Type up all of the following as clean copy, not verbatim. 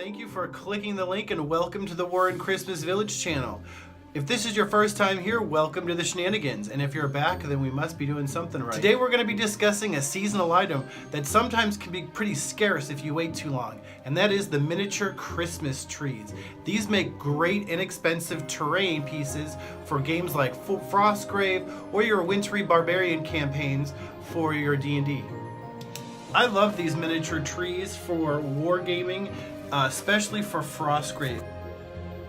Thank you for clicking the link and welcome to the Warren Christmas Village channel. If this is your first time here, welcome to the shenanigans. And if you're back, then we must be doing something right. Today we're going to be discussing a seasonal item that sometimes can be pretty scarce if you wait too long. And that is the miniature Christmas trees. These make great inexpensive terrain pieces for games like Frostgrave or your wintry barbarian campaigns for your D&D. I love these miniature trees for wargaming, especially for Frostgrave.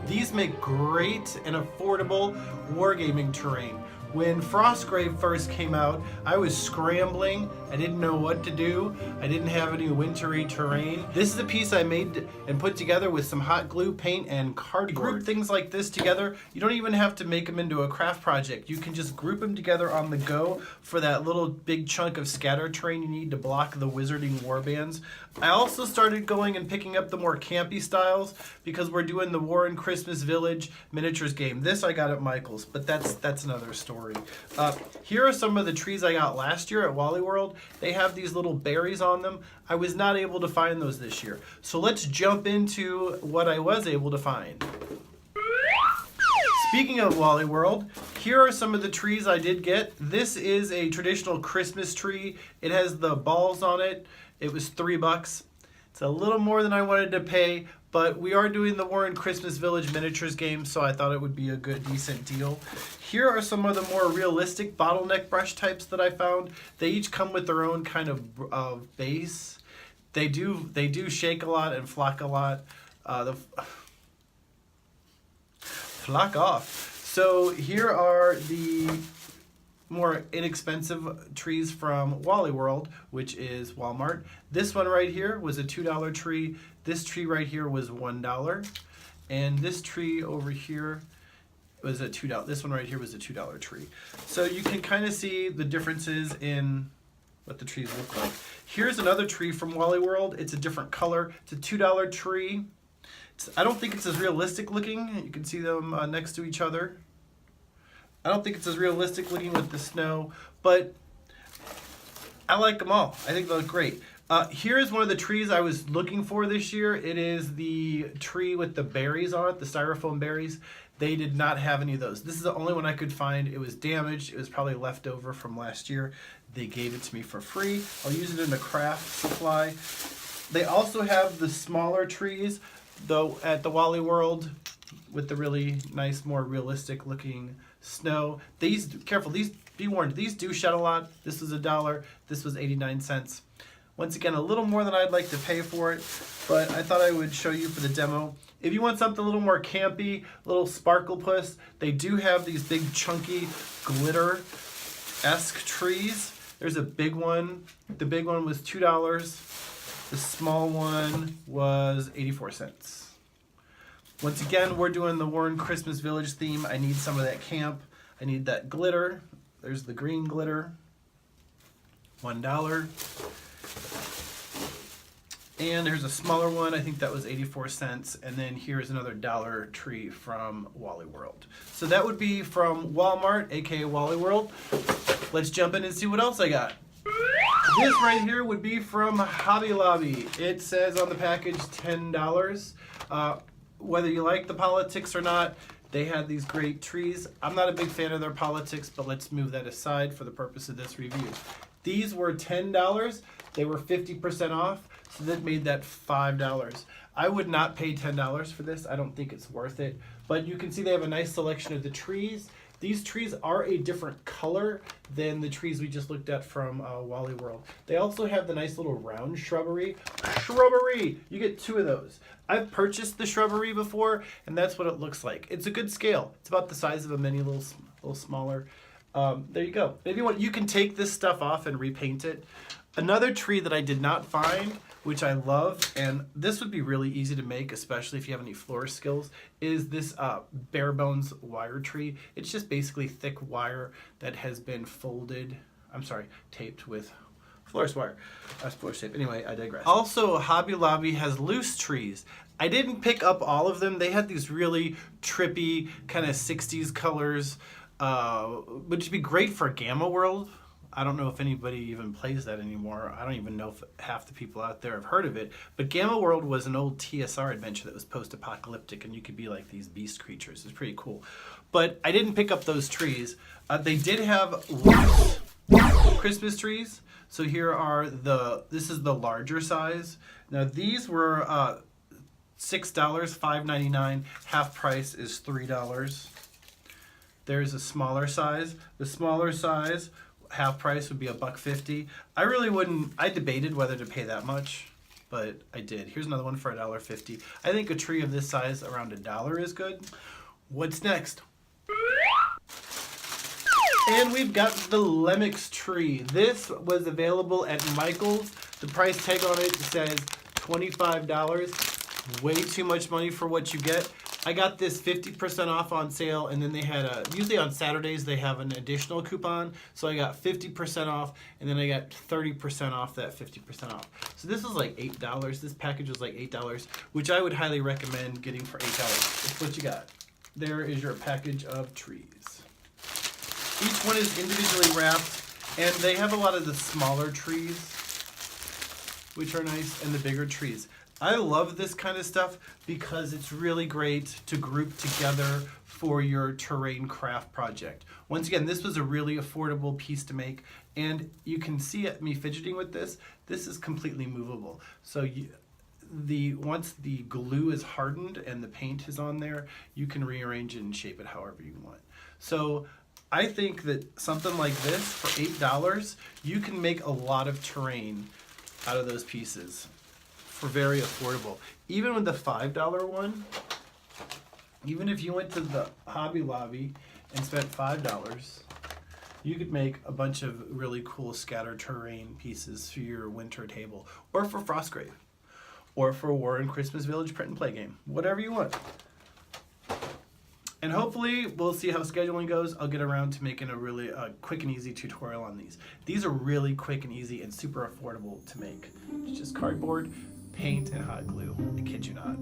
These make great and affordable wargaming terrain. When Frostgrave first came out, I was scrambling. I didn't know what to do. I didn't have any wintry terrain. This is a piece I made and put together with some hot glue, paint, and cardboard. Group things like this together. You don't even have to make them into a craft project. You can just group them together on the go for that little big chunk of scatter terrain you need to block the wizarding warbands. I also started going and picking up the more campy styles because we're doing the Warren Christmas Village miniatures game. This I got at Michael's, but that's another story. Here are some of the trees I got last year at Wally World. They have these little berries on them. I was not able to find those this year. So let's jump into what I was able to find. Speaking of Wally World, here are some of the trees I did get. This is a traditional Christmas tree. It has the balls on it. It was $3. It's a little more than I wanted to pay, but we are doing the Warren Christmas Village miniatures game, so I thought it would be a good, decent deal. Here are some of the more realistic bottleneck brush types that I found. They each come with their own kind of base. They do shake a lot and flock a lot. Flock off. So here are the more inexpensive trees from Wally World, which is Walmart. This one right here was a $2 tree. This tree right here was $1. And this tree over here was a $2. This one right here was a $2 tree. So you can kind of see the differences in what the trees look like. Here's another tree from Wally World. It's a different color. It's a $2 tree. I don't think it's as realistic looking. You can see them next to each other. I don't think it's as realistic looking with the snow, but I like them all. I think they look great. Here's one of the trees I was looking for this year. It is the tree with the berries on it, the styrofoam berries. They did not have any of those. This is the only one I could find. It was damaged. It was probably left over from last year. They gave it to me for free. I'll use it in the craft supply. They also have the smaller trees, though, at the Wally World with the really nice, more realistic looking snow. These, careful, these, be warned, these do shed a lot. This was $1. This was 89 cents. Once again, a little more than I'd like to pay for it, but I thought I would show you for the demo. If you want something a little more campy, a little sparkle puss, they do have these big chunky glitter-esque trees. There's a big one. The big one was $2. The small one was 84 cents. Once again, we're doing the Warren Christmas Village theme. I need some of that camp. I need that glitter. There's the green glitter. $1. And there's a smaller one. I think that was 84 cents. And then here's another $1 tree from Wally World. So that would be from Walmart, aka Wally World. Let's jump in and see what else I got. This right here would be from Hobby Lobby. It says on the package $10. Whether you like the politics or not, they had these great trees. I'm not a big fan of their politics, but let's move that aside for the purpose of this review. These were $10. They were 50% off, so that made that $5. I would not pay $10 for this. I don't think it's worth it. But you can see they have a nice selection of the trees. These trees are a different color than the trees we just looked at from Wally World. They also have the nice little round shrubbery. Shrubbery! You get 2 of those. I've purchased the shrubbery before, and that's what it looks like. It's a good scale. It's about the size of a mini, little smaller. There you go. Maybe you can take this stuff off and repaint it. Another tree that I did not find, which I love, and this would be really easy to make, especially if you have any florist skills, is this bare bones wire tree. It's just basically thick wire that has been taped with florist wire. That's florist tape. Anyway, I digress. Also, Hobby Lobby has loose trees. I didn't pick up all of them. They had these really trippy kind of 60s colors, which would be great for Gamma World. I don't know if anybody even plays that anymore. I don't even know if half the people out there have heard of it. But Gamma World was an old TSR adventure that was post-apocalyptic, and you could be like these beast creatures. It's pretty cool. But I didn't pick up those trees. They did have loose Christmas trees. So here are this is the larger size. Now these were $6, $5.99. Half price is $3. There's a smaller size. The smaller size, half price would be $1.50. I really wouldn't. I debated whether to pay that much, but I did. Here's another one for $1.50. I think a tree of this size around $1 is good. What's next? And we've got the Lemix tree. This was available at Michael's. The price tag on it says $25. Way too much money for what you get. I got this 50% off on sale, and then they had usually on Saturdays they have an additional coupon. So I got 50% off, and then I got 30% off that 50% off. So this is like $8. This package was like $8, which I would highly recommend getting for $8. That's what you got. There is your package of trees. Each one is individually wrapped, and they have a lot of the smaller trees, which are nice, and the bigger trees. I love this kind of stuff because it's really great to group together for your terrain craft project. Once again, this was a really affordable piece to make, and you can see me fidgeting with this. This is completely movable. So once the glue is hardened and the paint is on there, you can rearrange it and shape it however you want. So I think that something like this for $8, you can make a lot of terrain out of those pieces for very affordable. Even with the $5 one, even if you went to the Hobby Lobby and spent $5, you could make a bunch of really cool scatter terrain pieces for your winter table, or for Frostgrave, or for War in Christmas Village print and play game, whatever you want. And hopefully we'll see how scheduling goes. I'll get around to making a really quick and easy tutorial on these. These are really quick and easy and super affordable to make. It's just cardboard, paint, and hot glue. I kid you not.